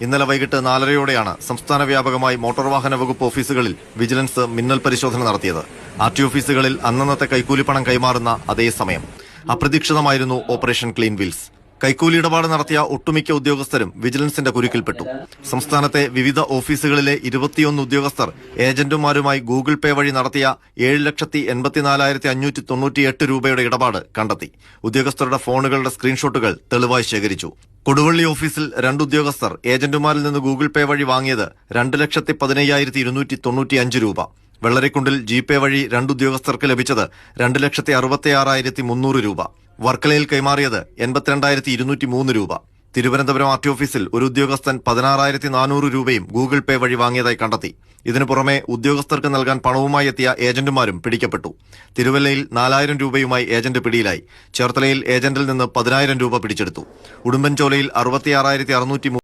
ഇന്നലെ വൈകിട്ട് 4:30യോടെയാണ് സംസ്ഥാന വ്യാപകമായി മോട്ടോർ വാഹന വകുപ്പ് ഓഫീസുകളിൽ വിജിലൻസ് മിന്നൽ പരിശോധന നടത്തിയത്. ആർടി ഓഫീസുകളിൽ അന്നന്നത്തെ കൈക്കൂലിപ്പണം കൈമാറുന്ന അതേ സമയം അപ്രതീക്ഷിതമായിരുന്നു ഓപ്പറേഷൻ ക്ലീൻ വീൽസ്. കൈക്കൂലി ഇടപാട് നടത്തിയ ഒട്ടുമിക്ക ഉദ്യോഗസ്ഥരും വിജിലൻസിന്റെ കുരുക്കിൽപ്പെട്ടു. സംസ്ഥാനത്തെ വിവിധ ഓഫീസുകളിലെ 21 ഉദ്യോഗസ്ഥർ ഏജന്റുമാരുമായി ഗൂഗിൾ പേ വഴി നടത്തിയ 7,84,598 രൂപയുടെ ഇടപാട് കണ്ടെത്തി. ഉദ്യോഗസ്ഥരുടെ ഫോണുകളുടെ സ്ക്രീൻഷോട്ടുകൾ തെളിവായി ശേഖരിച്ചു. കൊടുവള്ളി ഓഫീസിൽ 2 ഉദ്യോഗസ്ഥർ ഏജന്റുമാരിൽ നിന്ന് ഗൂഗിൾ പേ വഴി വാങ്ങിയത് 2,15,295 രൂപ. വെള്ളരിക്കുണ്ടിൽ ജിപേ വഴി 2 ഉദ്യോഗസ്ഥർക്ക് ലഭിച്ചത് 2,66,300 രൂപ. വർക്കലയിൽ കൈമാറിയത് 82,203 രൂപ. തിരുവനന്തപുരം ആർടി ഓഫീസിൽ ഒരു ഉദ്യോഗസ്ഥൻ 16,400 രൂപയും ഗൂഗിൾ പേ വഴി വാങ്ങിയതായി കണ്ടെത്തി. ഇതിനു പുറമെ ഉദ്യോഗസ്ഥർക്ക് നൽകാൻ പണവുമായി എത്തിയ ഏജന്റുമാരും പിടിക്കപ്പെട്ടു. തിരുവല്ലയിൽ 4,000 രൂപയുമായി ഏജന്റ് പിടിയിലായി. ചേർത്തലയിൽ ഏജന്റിൽ നിന്ന് 10,000 രൂപ പിടിച്ചെടുത്തു. ഉടുമ്പൻചോലയിൽ 66,603